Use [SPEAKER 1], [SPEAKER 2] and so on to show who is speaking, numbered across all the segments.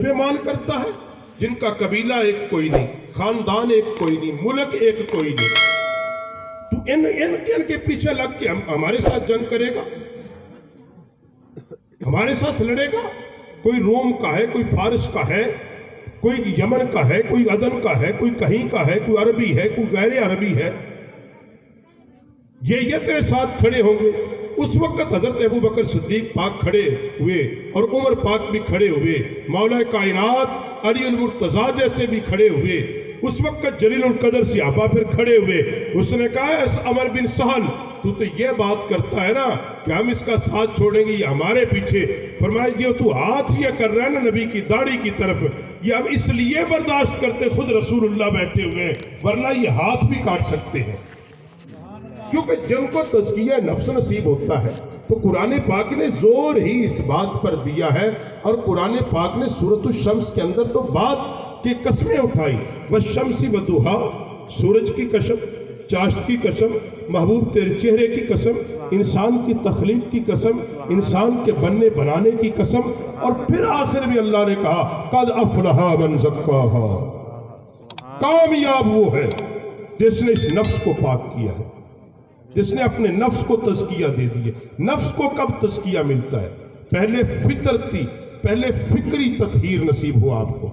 [SPEAKER 1] پیمان کرتا ہے جن کا قبیلہ ایک کوئی نہیں، خاندان ایک کوئی نہیں، ملک ایک کوئی نہیں، تو ان کے پیچھے لگ کے ہمارے ساتھ جنگ کرے گا، ہمارے ساتھ لڑے گا؟ کوئی روم کا ہے، کوئی فارس کا ہے، کوئی یمن کا ہے، کوئی عدن کا ہے، کوئی کہیں کا ہے، کوئی عربی ہے، کوئی غیر عربی ہے، یہ تیرے ساتھ کھڑے ہوں گے۔ اس وقت حضرت ابو بکر صدیق پاک کھڑے ہوئے اور عمر پاک بھی کھڑے ہوئے، مولا کائنات علی المرتضیٰ جیسے بھی کھڑے ہوئے، اس وقت جلیل القدر صحابہ پھر کھڑے ہوئے۔ اس نے کہا اس عمر بن سہل تو یہ بات کرتا ہے نا کہ ہم اس کا ساتھ چھوڑیں گے، یہ ہمارے پیچھے۔ فرمایا جو تو ہاتھ یہ کر رہا ہے نا نبی کی داڑھی کی طرف، یہ ہم اس لیے برداشت کرتے خود رسول اللہ بیٹھے ہوئے ہیں، ورنہ یہ ہاتھ بھی کاٹ سکتے ہیں، کیونکہ جن کو تزکیہ نفس نصیب ہوتا ہے تو قرآن پاک نے زور ہی اس بات پر دیا ہے، اور قرآن پاک نے سورۃ الشمس کے اندر تو بات کی قسمیں اٹھائی، والشمس وضحاہا، سورج کی قسم، چاشت کی قسم، محبوب تیرے چہرے کی قسم، انسان کی تخلیق کی قسم، انسان کے بننے بنانے کی قسم، اور پھر آخر میں اللہ نے کہا قد افلح من زکاہا، کامیاب وہ ہے جس نے اس نفس کو پاک کیا ہے، جس نے اپنے نفس کو تزکیہ دے دیے۔ نفس کو کب تزکیہ ملتا ہے؟ پہلے فطرتی، پہلے فکری تطہیر نصیب ہو آپ کو،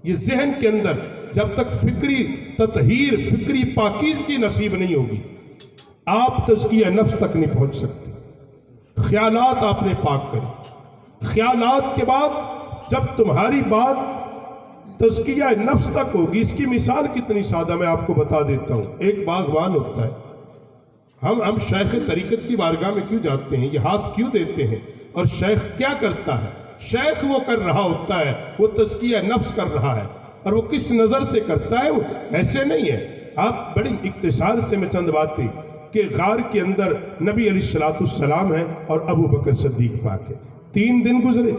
[SPEAKER 1] یہ ذہن کے اندر جب تک فکری تطہیر، فکری پاکیزگی نصیب نہیں ہوگی آپ تزکیہ نفس تک نہیں پہنچ سکتے۔ خیالات آپ نے پاک کرے، خیالات کے بعد جب تمہاری بات تزکیہ نفس تک ہوگی، اس کی مثال کتنی سادہ میں آپ کو بتا دیتا ہوں۔ ایک باغبان ہوتا ہے، ہم شیخ طریقت کی بارگاہ میں کیوں جاتے ہیں، یہ ہاتھ کیوں دیتے ہیں، اور شیخ کیا کرتا ہے؟ شیخ وہ کر رہا ہوتا ہے، وہ تزکیہ نفس کر رہا ہے، اور وہ کس نظر سے کرتا ہے؟ وہ ایسے نہیں ہے۔ آپ بڑی اختصار سے میں چند باتیں کہ غار کے اندر نبی علیہ السلام ہے اور ابو بکر صدیق پاک ہے، 3 دن گزرے۔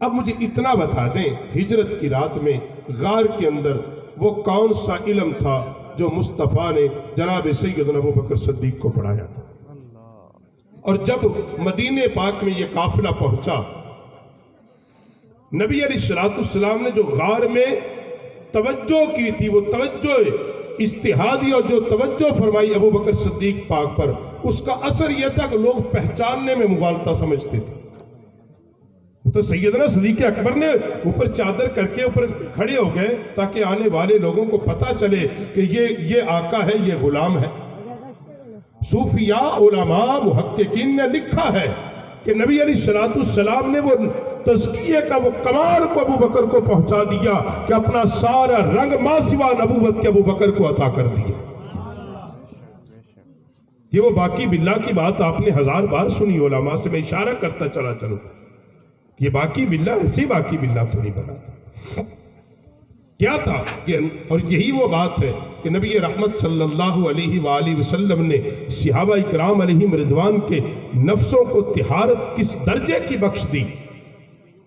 [SPEAKER 1] اب مجھے اتنا بتا دیں، ہجرت کی رات میں غار کے اندر وہ کون سا علم تھا جو مصطفیٰ نے جناب سیدنا ابو بکر صدیق کو پڑھایا تھا؟ اور جب مدینہ پاک میں یہ قافلہ پہنچا، نبی علیہ السلام نے جو غار میں توجہ کی تھی، وہ توجہ اجتہادی اور جو توجہ فرمائی ابو بکر صدیق پاک پر، اس کا اثر یہ تھا کہ لوگ پہچاننے میں مغالطہ سمجھتے تھے۔ تو سیدنا صدیق اکبر نے اوپر چادر کر کے اوپر کھڑے ہو گئے تاکہ آنے والے لوگوں کو پتا چلے کہ یہ آقا ہے، یہ غلام ہے۔ صوفیاء، علماء، محققین نے لکھا ہے کہ نبی علیہ السلام نے وہ تزکیے کا وہ کمال کو ابو بکر کو پہنچا دیا کہ اپنا سارا رنگ ما سوا نبوت کے ابو بکر کو عطا کر دیا۔ یہ وہ باقی باللہ کی بات آپ نے 1000 بار سنی علماء سے، میں اشارہ کرتا چلا چلوں، یہ باقی باللہ ایسی باقی باللہ تو نہیں بنا تھا۔ کیا تھا؟ اور یہی وہ بات ہے کہ نبی رحمت صلی اللہ علیہ وآلہ وسلم نے صحابہ اکرام علیہم رضوان کے نفسوں کو طہارت کس درجے کی بخش دی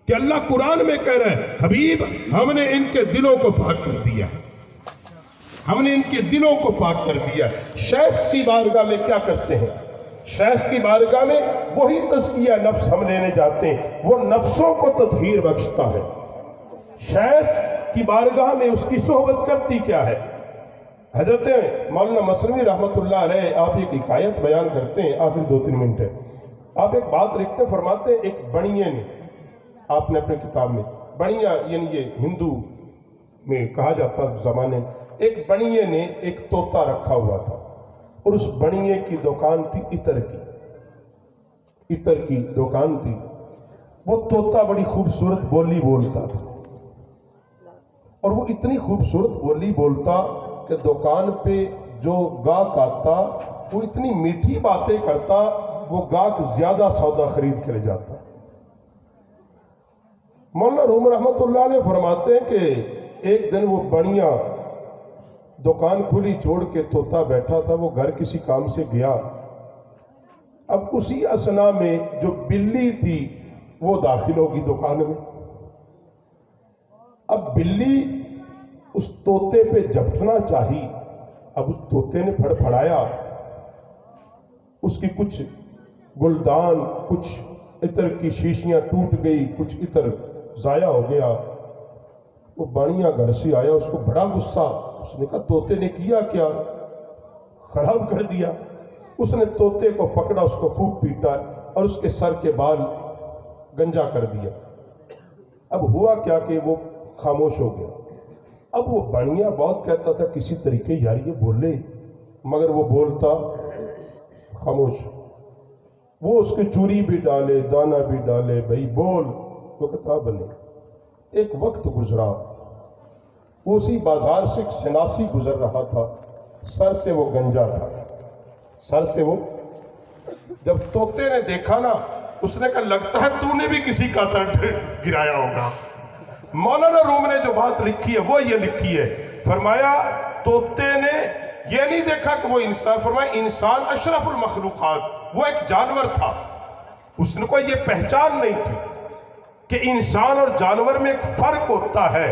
[SPEAKER 1] کہ اللہ قرآن میں کہہ رہا ہے حبیب ہم نے ان کے دلوں کو پاک کر دیا ہے، ہم نے ان کے دلوں کو پاک کر دیا ہے۔ شیخ کی بارگاہ میں کیا کرتے ہیں؟ شیخ کی بارگاہ میں وہی تزکیہ نفس ہم لینے جاتے ہیں، وہ نفسوں کو تطہیر بخشتا ہے۔ شیخ کی بارگاہ میں اس کی صحبت کرتی کیا ہے؟ حضرت مولانا مثنوی رحمت اللہ علیہ آپ ایک حکایت بیان کرتے ہیں، آخر 2-3 منٹ ہے، آپ ایک بات لکھتے فرماتے ہیں، ایک بڑیے نے، آپ نے اپنے کتاب میں بڑیا یعنی یہ ہندو میں کہا جاتا زمانے، ایک بڑیے نے ایک طوطا رکھا ہوا تھا، اور اس بڑیے کی دکان تھی عطر کی دکان تھی۔ وہ طوطا بڑی خوبصورت بولی بولتا تھا، اور وہ اتنی خوبصورت بولی بولتا کہ دکان پہ جو گاہک آتا وہ اتنی میٹھی باتیں کرتا، وہ گاہک زیادہ سودا خرید کے لے جاتا۔ مولانا روم رحمت اللہ علیہ فرماتے ہیں کہ ایک دن وہ بڑیاں دکان کھلی چھوڑ کے طوطا بیٹھا تھا، وہ گھر کسی کام سے گیا۔ اب اسی اثنا میں جو بلی تھی وہ داخل ہوگی دکان میں۔ اب بلی اس طوطے پہ جھپٹنا چاہی، اب اس طوطے نے پھڑپھڑایا، اس کی کچھ گلدان، کچھ عطر کی شیشیاں ٹوٹ گئی، کچھ عطر ضائع ہو گیا۔ وہ بانیہ گھر سے آیا، اس کو بڑا غصہ، اس نے کہا طوطے نے کیا کیا؟ خراب کر دیا۔ اس نے طوطے کو پکڑا، اس کو خوب پیٹا اور اس کے سر کے بال گنجا کر دیا۔ اب ہوا کیا کہ وہ خاموش ہو گیا۔ اب وہ بانیہ بہت کہتا تھا کسی طریقے یار یہ بولے، مگر وہ بولتا خاموش۔ وہ اس کے چوری بھی ڈالے، دانا بھی ڈالے، بھئی بول، وہ کہتا بنے۔ ایک وقت گزرا، وہ اسی بازار سے ایک سناسی گزر رہا تھا، سر سے وہ گنجا تھا، سر سے وہ۔ جب طوطے نے دیکھا نا، اس نے کہا لگتا ہے تو نے بھی کسی کا تر گرایا ہوگا۔ مولانا روم نے جو بات لکھی ہے وہ یہ لکھی ہے، فرمایا طوطے نے یہ نہیں دیکھا کہ وہ انسان، فرمایا انسان اشرف المخلوقات، وہ ایک جانور تھا، اس نے کوئی یہ پہچان نہیں تھی کہ انسان اور جانور میں ایک فرق ہوتا ہے۔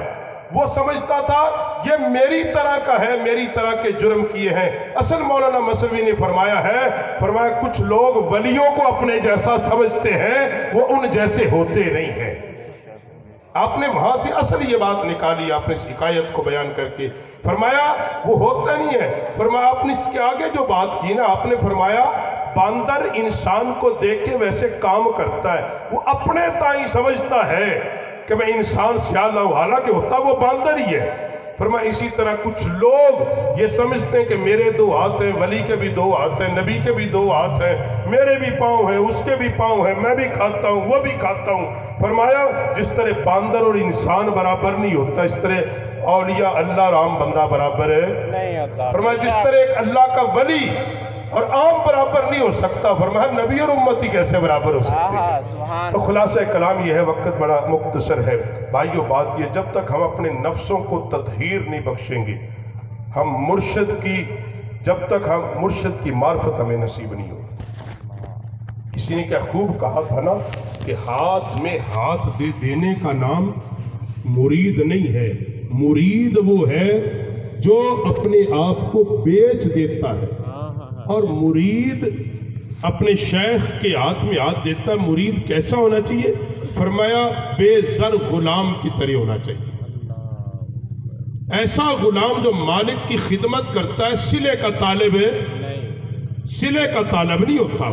[SPEAKER 1] وہ سمجھتا تھا یہ میری طرح کا ہے، میری طرح کے جرم کیے ہیں۔ اصل مولانا موسوی نے فرمایا ہے، فرمایا کچھ لوگ ولیوں کو اپنے جیسا سمجھتے ہیں، وہ ان جیسے ہوتے نہیں ہیں۔ آپ نے وہاں سے اصل یہ بات نکالی، آپ نے اس حکایت کو بیان کر کے فرمایا وہ ہوتا نہیں ہے۔ فرمایا آپ نے اس کے آگے جو بات کی نا، آپ نے فرمایا باندر انسان کو دیکھ کے ویسے کام کرتا ہے، وہ اپنے تائیں سمجھتا ہے کہ میں انسان سے اعلیٰ ہوں، حالانکہ ہوتا وہ باندر ہی ہے۔ فرمایا اسی طرح کچھ لوگ یہ سمجھتے ہیں کہ میرے دو ہاتھ ہیں، ولی کے بھی دو ہاتھ ہیں، نبی کے بھی دو ہاتھ ہیں، میرے بھی پاؤں ہیں، اس کے بھی پاؤں ہیں، میں بھی کھاتا ہوں، وہ بھی کھاتا ہوں۔ فرمایا جس طرح باندر اور انسان برابر نہیں ہوتا، اس طرح اولیاء اللہ اور عام بندہ برابر ہے۔ فرمایا جس طرح ایک اللہ کا ولی اور عام برابر نہیں ہو سکتا، فرمایا نبی اور امتی کیسے برابر ہو سکتے ہیں؟ تو خلاصہ کلام یہ ہے، وقت بڑا مختصر ہے بھائیو، بات یہ جب تک ہم اپنے نفسوں کو تطہیر نہیں بخشیں گے، ہم مرشد کی، جب تک ہم مرشد کی معرفت ہمیں نصیب نہیں ہوگی۔ کسی نے کیا خوب کہا تھا نا کہ ہاتھ میں ہاتھ دے دینے کا نام مرید نہیں ہے، مرید وہ ہے جو اپنے آپ کو بیچ دیتا ہے، اور مرید اپنے شیخ کے ہاتھ میں ہاتھ دیتا ہے۔ مرید کیسا ہونا چاہیے؟ فرمایا بے زر غلام کی طرح ہونا چاہیے، ایسا غلام جو مالک کی خدمت کرتا ہے، صلے کا طالب ہے، صلے کا طالب نہیں ہوتا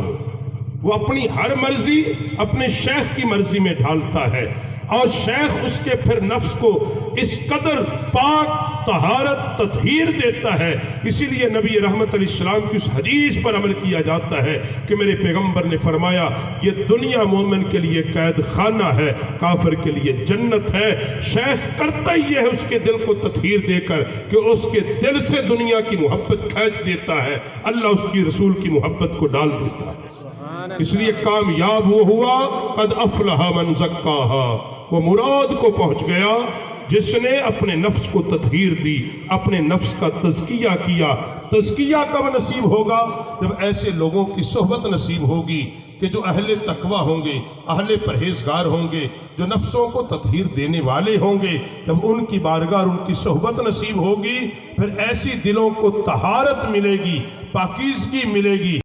[SPEAKER 1] وہ اپنی ہر مرضی اپنے شیخ کی مرضی میں ڈھالتا ہے، اور شیخ اس کے پھر نفس کو اس قدر پاک طہارت تطہیر دیتا ہے۔ اسی لیے نبی رحمت علیہ السلام کی اس حدیث پر عمل کیا جاتا ہے کہ میرے پیغمبر نے فرمایا یہ دنیا مومن کے لیے قید خانہ ہے، کافر کے لیے جنت ہے۔ شیخ کرتا ہی ہے اس کے دل کو تطہیر دے کر کہ اس کے دل سے دنیا کی محبت کھینچ دیتا ہے، اللہ اس کی رسول کی محبت کو ڈال دیتا ہے۔ اس لیے کامیاب وہ ہوا قد افلح من زکاہا، وہ مراد کو پہنچ گیا جس نے اپنے نفس کو تطہیر دی، اپنے نفس کا تزکیہ کیا۔ تزکیہ کب نصیب ہوگا؟ جب ایسے لوگوں کی صحبت نصیب ہوگی کہ جو اہل تقوی ہوں گے، اہل پرہیزگار ہوں گے، جو نفسوں کو تطہیر دینے والے ہوں گے، جب ان کی بارگاہ اور ان کی صحبت نصیب ہوگی، پھر ایسی دلوں کو طہارت ملے گی، پاکیزگی ملے گی۔